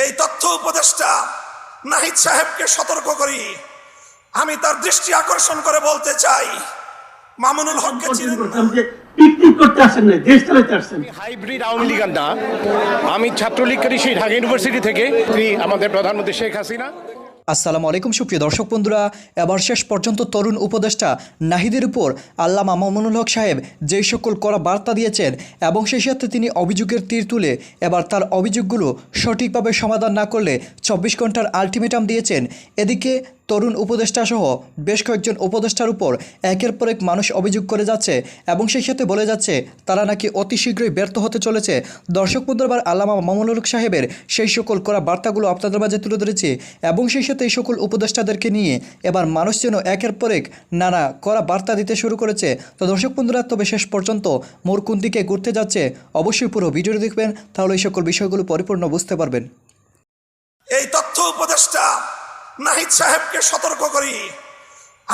এই তথ্য উপদেষ্টা নাহিদ সাহেবকে সতর্ক করি। আমি তার দৃষ্টি আকর্ষণ করে বলতে চাই, মামুনুল হককে চিনেন না? পিকনিক করতে আসেন না, দেশ চালাতে আসেন। হাইব্রিড আওয়ামী লীগ না, আমি ছাত্রলীগ করি সেই ঢাকা ইউনিভার্সিটি থেকে। আমাদের প্রধানমন্ত্রী শেখ হাসিনা। আসসালামু আলাইকুম সুপ্রিয় দর্শক বন্ধুরা, এবার শেষ পর্যন্ত তরুণ উপদেষ্টা নাহিদের উপর আল্লামা মামুনুল হক সাহেব যেই সকল কড়া বার্তা দিয়েছেন এবং সেই সাথে তিনি অভিযোগের তীর তুলে এবার তার অভিযোগগুলো সঠিকভাবে সমাধান না করলে 24 ঘন্টার আলটিমেটাম দিয়েছেন। এদিকে তরুণ উপদেষ্টা সহ বেশ কয়েকজন উপদেষ্টার উপর একের পর এক মানুষ অভিযোগ করে যাচ্ছে এবং সেই সাথে বলে যাচ্ছে তারা নাকি অতি শীঘ্রই ব্যর্থ হতে চলেছে। দর্শক বন্ধুরা, আল্লামা মামুনুল হক সাহেবের সেই সকল করা বার্তাগুলো আপনাদের মাঝে তুলে ধরেছি এবং সেই সাথে এই সকল উপদেষ্টাদেরকে নিয়ে এবার মানুষ যেন একের পর এক নানা করা বার্তা দিতে শুরু করেছে। তো দর্শক বন্ধুরা, তবে শেষ পর্যন্ত মোর কোন দিকে ঘুরতে যাচ্ছে অবশ্যই পুরো ভিডিওটি দেখবেন, তাহলে এই সকল বিষয়গুলো পরিপূর্ণ বুঝতে পারবেন। এই তথ্য উপদেষ্টা নাহিদ সাহেবকে সতর্ক করি।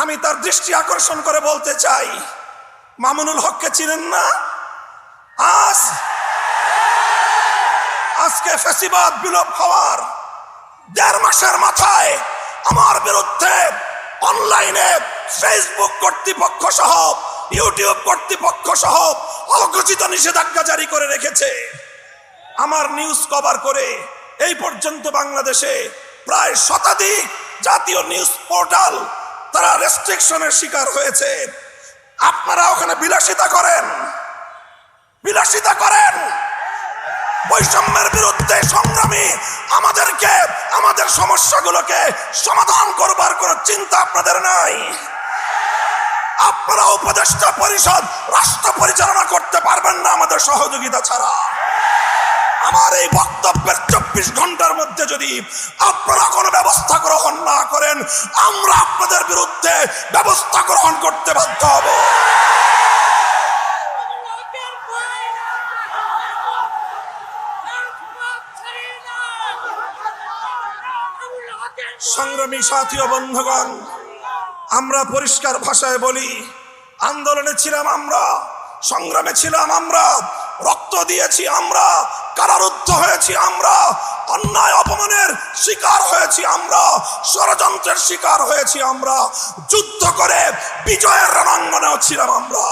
আমি তার দৃষ্টি আকর্ষণ করে বলতে চাই, মামুনুল হককে চিনেন না? আজকে ফ্যাসিবাদ বিলোপ হওয়ার 1.5 মাসের মাথায় আমার বিরুদ্ধে অনলাইনে ফেসবুক কর্তৃপক্ষ সহ ইউটিউব কর্তৃপক্ষ সহ অঘোষিত নিষেধাজ্ঞা জারি করে রেখেছে। আমার নিউজ কভার করে এই পর্যন্ত বাংলাদেশে প্রায় শতাধিক জাতীয় নিউজ পোর্টাল তারা রেস্ট্রিকশনের শিকার হয়েছে। আপনারা ওখানে বিলাসিতা করেন। বৈষম্যের বিরুদ্ধে সংগ্রামী আমাদেরকে আমাদের সমস্যাগুলোকে সমাধান করবার কোনো চিন্তা আপনাদের নাই। আপনারা উপদেষ্টা পরিষদ রাষ্ট্র পরিচালনা করতে পারবেন না আমাদের সহযোগিতা ছাড়া। আমার এই বক্তব্যের 24 ঘন্টার মধ্যে যদি আপনারা কোনো ব্যবস্থা গ্রহণ না করেন, আমরা আপনাদের বিরুদ্ধে ব্যবস্থা গ্রহণ করতে বাধ্য হব। সংগ্রামী সাথী ও বন্ধুগণ, আমরা পরিষ্কার ভাষায় বলি, আন্দোলনে ছিলাম আমরা, সংগ্রামে ছিলাম আমরা, রক্ত দিয়েছি আমরা, কারারুদ্ধ হয়েছি আমরা, অন্যায় অপমানের শিকার হয়েছি আমরা, ষড়যন্ত্রের শিকার হয়েছি আমরা, যুদ্ধ করে বিজয়ের রণাঙ্গনেও ছিলাম আমরা।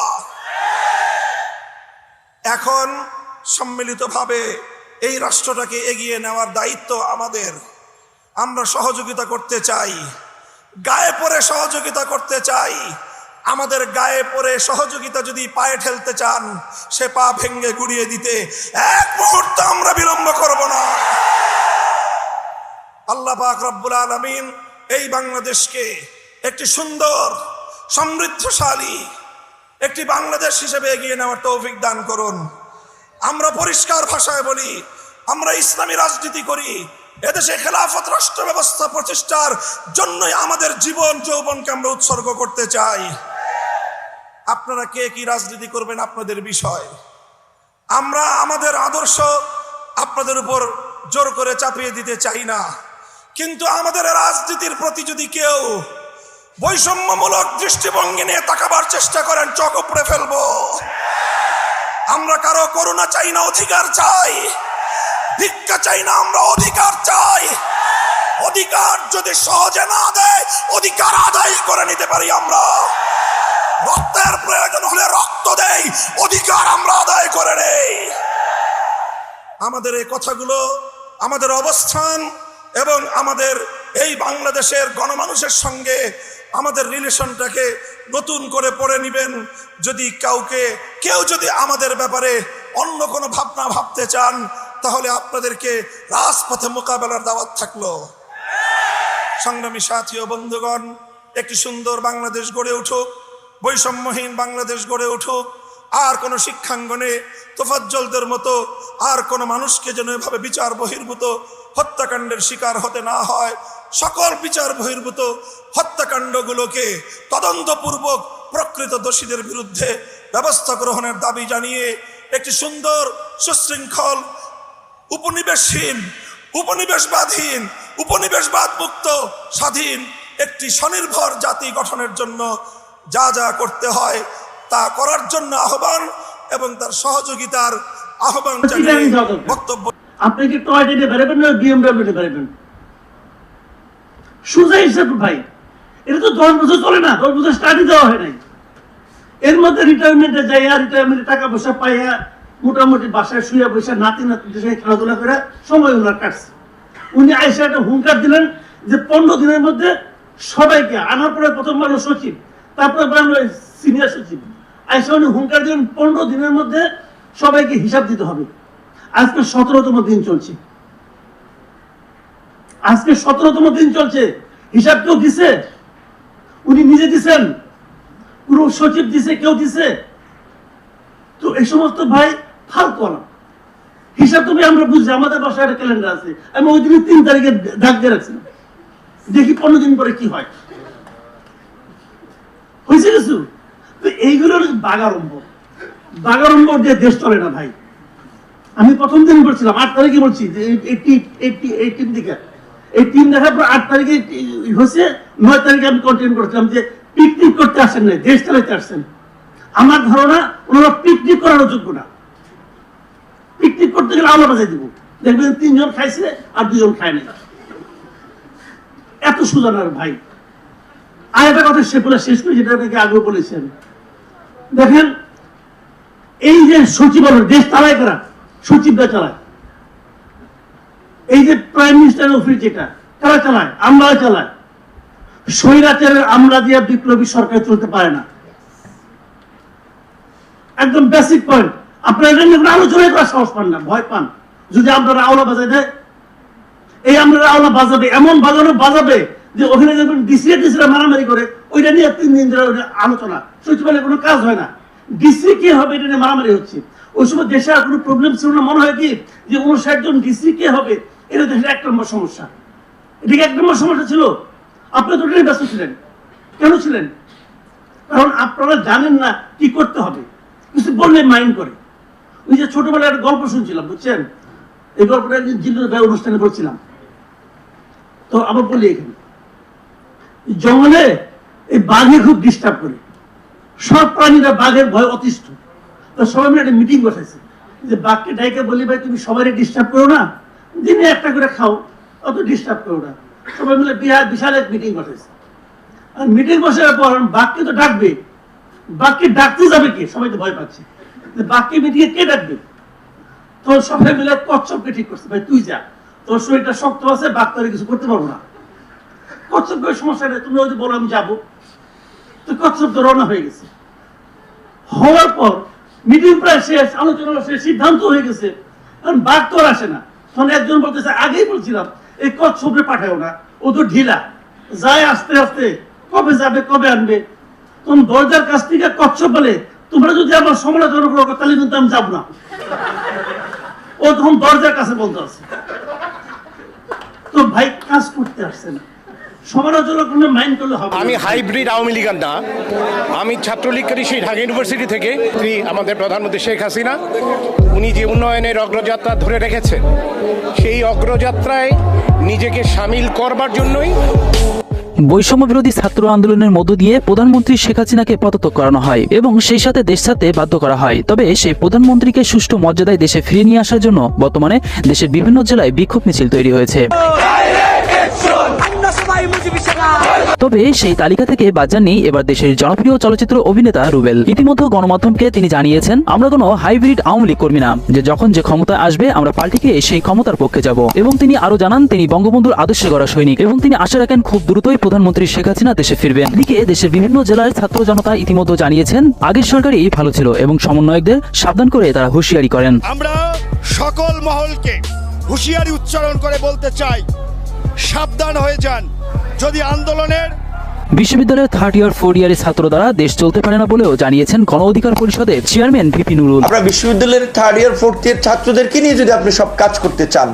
এখন সম্মিলিতভাবে এই রাষ্ট্রটাকে এগিয়ে নেওয়ার দায়িত্ব আমাদের। আমরা সহযোগিতা করতে চাই, গায়ে পড়ে সহযোগিতা করতে চাই। আমাদের গায়ে পড়ে সহযোগিতা যদি পায়ে ঠেলতে চান, সে পা ভেঙ্গে গুড়িয়ে দিতে এক মুহূর্ত আমরা বিলম্ব করব না। আল্লাহ পাক রব্বুল আলামিন এই বাংলাদেশকে একটি সুন্দর সমৃদ্ধশালী একটি বাংলাদেশ হিসেবে এগিয়ে নেওয়ার তৌফিক দান করুন। আমরা পরিষ্কার ভাষায় বলি, আমরা ইসলামী রাজনীতি করি। এদেশে খেলাফত রাষ্ট্র ব্যবস্থা প্রতিষ্ঠার জন্যই আমাদের জীবন যৌবনকে আমরা উৎসর্গ করতে চাই। আপনারা কে কি রাজনীতি করবেন আপনাদের বিষয়। আমরা আমাদের আদর্শ আপনাদের উপর জোর করে চাপিয়ে দিতে চাই না, কিন্তু আমাদের রাজনীতির প্রতি যদি কেউ বৈষম্যমূলক দৃষ্টিভঙ্গি নিয়ে তাকাবার চেষ্টা করেন, চোখ উপড়ে ফেলবো। আমরা কারো করুণা চাই না, অধিকার চাই। ভিক্ষা চাই না, আমরা অধিকার চাই। অধিকার যদি সহজে না দেয়, অধিকার আদায় করে নিতে পারি আমরা। রক্তের প্রয়োজন হলে রক্ত দেই, অধিকার আমরা আদায় করে নেই। আমাদের এই কথাগুলো, আমাদের অবস্থান এবং আমাদের এই বাংলাদেশের গণমানুষের সঙ্গে আমাদের রিলেশনটাকে নতুন করে পড়ে নেবেন। যদি কেউ যদি আমাদের ব্যাপারে অন্য কোনো ভাবনা ভাবতে চান, তাহলে আপনাদেরকে রাজপথে মোকাবেলার দাওয়াত থাকলো। সংগ্রামী সাথী ও বন্ধুগণ, একটি সুন্দর বাংলাদেশ গড়ে উঠুক, বৈষম্যহীন বাংলাদেশ গড়ে উঠুক। আর কোনো শিক্ষাঙ্গনে তোফাজ্জলদের মতো আর কোনো মানুষকে যেন এভাবে বিচার বহির্ভূত হত্যাকাণ্ডের শিকার হতে না হয়। সকল বিচার বহির্ভূত হত্যাকাণ্ডগুলোকে তদন্তপূর্বক প্রকৃত দোষীদের বিরুদ্ধে ব্যবস্থা গ্রহণের দাবি জানিয়ে একটি সুন্দর সুশৃঙ্খল উপনিবেশবাদ মুক্ত স্বাধীন একটি স্বনির্ভর জাতি গঠনের জন্য যা যা করতে হয় তা করার জন্য আহ্বান এবং তার সহযোগিতার আহ্বান জানিয়ে বক্তব্য আপনি কি টয়টা নিয়ে বেরোবেন না BMW নিয়ে বেরোবেন? সোজা হিসাব ভাই। এটা তো 10 বছর চলে না, 10 বছর স্টাডি দেওয়া হয় নাই। এর মধ্যে রিটায়ারমেন্টে যাইয়া রিটায়ারমেন্টে টাকা পয়সা পাইয়া মোটামুটি বাসায় শুয়ে বসে নাতি নাতিদের সাথে খেলাধুলা করে সময় ওনার কাটছে। উনি আইসা একটা হুঙ্কার দিলেন যে 15 দিনের মধ্যে সবাইকে, আনার পরে প্রথম হলো সচিব, তারপরে সিনিয়র সচিব, আইসা উনি হুঙ্কার দিলেন 15 দিনের মধ্যে সবাইকে হিসাব দিতে হবে। আজকে 17তম দিন চলছে, আজকে 17তম দিন চলছে। হিসাব কেউ দিছে? উনি নিজে দিছেন? পুরো সচিব দিছে? কেউ দিছে? তো এই সমস্ত ভাই ফালতু না। হিসাব তুমি আমরা বুঝছি, আমাদের বাসায় একটা ক্যালেন্ডার আছে, আমি ওই দিন 3 তারিখে ডাক দিয়ে রাখছি, দেখি 15 দিন পরে কি হয়। হয়েছে কিছু? তো এইগুলো বাগাড়ম্বর দিয়ে দেশ চলে না ভাই। আমি প্রথম দিন বলছিলাম, 8 তারিখে বলছি যে এই টিম দিকে, এই টিম দেখার পর 8 তারিখে হয়েছে, 9 তারিখে আমি কন্টিনিউ করছিলাম যে পিকনিক করতে আসেন না, দেশ চালাইতে আসছেন। আমার ধারণা ওনারা পিকনিক করার যোগ্য না। পিকনিক করতে গেলে আলো বাজাই দিব, দেখবেন 3 জন খাইছে আর 2 জন খায় নাই। এত সুজানার ভাই। আর একটা কথা সে বলে শেষ করে, যেটা আপনাকে আগেও বলেছেন, দেখেন এই যে সচিবালয় দেশ চালায় কারা? সচিবরা চালায়। এই যে প্রাইম মিনিস্টার অফিস যেটা কারা চালায়? আমরা চালায়। স্বৈরাচারের আমরা দিয়ে বিপ্লবী সরকার চলতে পারে না। একদম বেসিক পয়েন্ট। আপনারা এটা নিয়ে আলোচনা করার সাহস পান না, ভয় পান। যদি আপনারা আওলা বাজায় দেয়, এই আমরা আওলা বাজাবে, এমন বাজাবে যে ওখানে যখন ডিসিরা মারামারি করে, ওইটা নিয়ে 3 দিন ধরে আলোচনা, সচিবালয়ে কোনো কাজ হয় না। ডিসি কে হবে এটা নিয়ে মারামারি হচ্ছে। ওই সময় দেশে আর কোনো প্রবলেম ছিল না। মনে হয় কি যে 59 জন ডিসি কে হবে, এটা দেশের 1 নম্বর সমস্যা। এটা 1 নম্বর সমস্যা ছিল। আপনারা তো এটা নিয়ে ব্যস্ত ছিলেন। কেন ছিলেন? কারণ আপনারা জানেন না কি করতে হবে, কিছু বললে মাইন্ড করে। ওই যে ছোটবেলায় একটা গল্প শুনছিলাম, বুঝছেন? এই গল্পটা একদিন জিল্লুর ভাই অনুষ্ঠানে বলছিলাম, তো আবার বলি এখানে। জঙ্গলে এই বাঘে খুব ডিস্টার্ব করে, সব প্রাণীরা বাঘের ভয় অতিষ্ঠ। তো সবাই মিলে একটা মিটিং বসাইছে যে বাঘকে ডাইকে বলি, ভাই তুমি সবাই ডিস্টার্ব করো না, দিনে একটা করে খাও, অত ডিস্টার্ব করো না। সবাই মিলে বিশাল এক মিটিং বসাইছে। আর মিটিং বসার পর বাঘকে তো ডাকবে, বাঘকে ডাকতে যাবে কে? সবাই তো ভয় পাচ্ছে যে বাঘকে মিটিংয়ে কে ডাকবে। তো সবাই মিলে কচ্ছপকে ঠিক করছে, ভাই তুই যা, তোর শরীরটা শক্ত আছে, বাঘ তোর কিছু করতে পারবো না। কচ্ছপকে সমস্যা নেই, তুমি যদি বলো আমি যাবো। তো কচ্ছপ তো রওনা হয়ে গেছে। হওয়ার পর মিটিং প্রায় শেষ, আলোচনা শেষ, সিদ্ধান্ত হয়ে গেছে, কারণ বাঘ তো আর আসে না। তখন একজন বলতেছে, আগেই বলছিলাম এই কচ্ছপে পাঠাও না, ও তো ঢিলা যায়, আস্তে আস্তে কবে যাবে কবে আনবে। তখন দরজার কাছ থেকে কচ্ছপ বলে, তোমরা যদি আমার সমালোচনা করো তাহলে কিন্তু আমি যাবো না। ও তখন দরজার কাছে বলতে আছে। তো ভাই কাজ করতে আসছে না, সমালোচনা করলে মাইন্ড করলে হবে। আমি হাইব্রিড আওয়ামী লীগার না, আমি ছাত্রলীগ করি সেই ঢাকা ইউনিভার্সিটি থেকে। আমাদের প্রধানমন্ত্রী শেখ হাসিনা, উনি যে উন্নয়নের অগ্রযাত্রা ধরে রেখেছেন, সেই অগ্রযাত্রায় নিজেকে সামিল করবার জন্যই বৈষম্য বিরোধী ছাত্র আন্দোলনের মধ্য দিয়ে প্রধানমন্ত্রী শেখ হাসিনাকে পদত্যাগ করানো হয় এবং সেই সাথে দেশ ছাড়তে বাধ্য করা হয়। তবে সেই প্রধানমন্ত্রীকে সুষ্ঠু মর্যাদায় দেশে ফিরিয়ে নিয়ে আসার জন্য বর্তমানে দেশের বিভিন্ন জেলায় বিক্ষোভ মিছিল তৈরি হয়েছে। তবে সেই তালিকা থেকে বাদ যাননি এবার দেশের জনপ্রিয় চলচ্চিত্র অভিনেতা রুবেল। ইতিমধ্যে গণমাধ্যমকে তিনি জানিয়েছেন, আমরা কোনো হাইব্রিড আওয়ামী লীগ কর্মী না, যে যখন যে ক্ষমতা আসবে আমরা পাল্টিকে সেই ক্ষমতার পক্ষে যাব। এবং তিনি আরো জানান, তিনি বঙ্গবন্ধুর আদর্শে গড়া সৈনিক এবং তিনি আশা রাখেন খুব দ্রুতই প্রধানমন্ত্রী শেখ হাসিনা দেশে ফিরবেন। এদিকে দেশের বিভিন্ন জেলার ছাত্র জনতা ইতিমধ্যে জানিয়েছেন আগের সরকারই ভালো ছিল এবং সমন্বয়কদের সাবধান করে তারা হুঁশিয়ারি করেন। আমরা সকল মহলকে হুঁশিয়ারি উচ্চারণ করে বলতে চাই, সাবধান হয়ে যান। যদি আন্দোলনের বিশ্ববিদ্যালয়ের 3rd ইয়ার 4th ইয়ারের ছাত্র দ্বারা দেশ চলতে পারে না বলেও জানিয়েছেন গণ অধিকার পরিষদের চেয়ারম্যান ভিপি নুরুল। আপনারা বিশ্ববিদ্যালয়ের 3rd ইয়ার 4th ইয়ার ছাত্রদেরকে নিয়ে যদি আপনি সব কাজ করতে চান,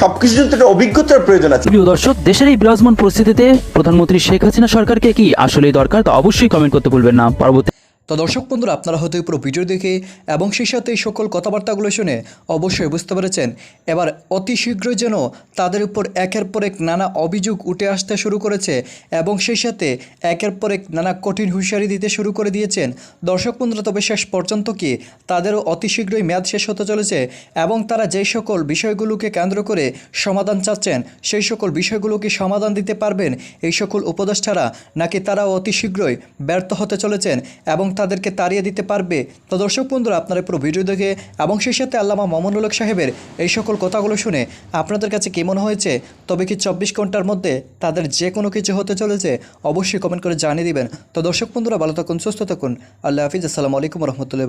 সবকিছু যদি একটা অভিজ্ঞতার প্রয়োজন আছে। প্রিয় দর্শক, দেশের এই বিরাজমান পরিস্থিতিতে প্রধানমন্ত্রী শেখ হাসিনা সরকারকে কি আসলেই দরকার তা অবশ্যই কমেন্ট করতে ভুলবেন না। পরবর্তী তো দর্শক বন্ধুরা, আপনারা হয়তো পুরো ভিডিও দেখে এবং সেই সাথে এই সকল কথাবার্তাগুলো শুনে অবশ্যই বুঝতে পেরেছেন এবার অতি শীঘ্রই যেন তাদের উপর একের পর এক নানা অভিযোগ উঠে আসতে শুরু করেছে এবং সেই সাথে একের পর এক নানা কঠিন হুঁশিয়ারি দিতে শুরু করে দিয়েছেন। দর্শক বন্ধুরা, তবে শেষ পর্যন্ত কি তাদেরও অতি শীঘ্রই মেয়াদ শেষ হতে চলেছে এবং তারা যেই সকল বিষয়গুলোকে কেন্দ্র করে সমাধান চাচ্ছেন সেই সকল বিষয়গুলোকে সমাধান দিতে পারবেন এই সকল উপদেষ্টারা, নাকি তারাও অতি শীঘ্রই ব্যর্থ হতে চলেছেন এবং তাদেরকে তাড়িয়ে দিতে পারবে? তো দর্শক বন্ধুরা, আপনারা পুরো ভিডিও দেখে এবং সেই সাথে আল্লামা মামুনুল হক সাহেবের এই সকল কথাগুলো শুনে আপনাদের কাছে কী মনে হয়েছে? তবে কি 24 ঘন্টার মধ্যে তাদের যে কোনো কিছু হতে চলেছে? অবশ্যই কমেন্ট করে জানিয়ে দিবেন। তো দর্শক বন্ধুরা, ভালো থাকুন, সুস্থ থাকুন। আল্লাহ হাফিজ। আসসালামু আলাইকুম রহমতুল্লাহ।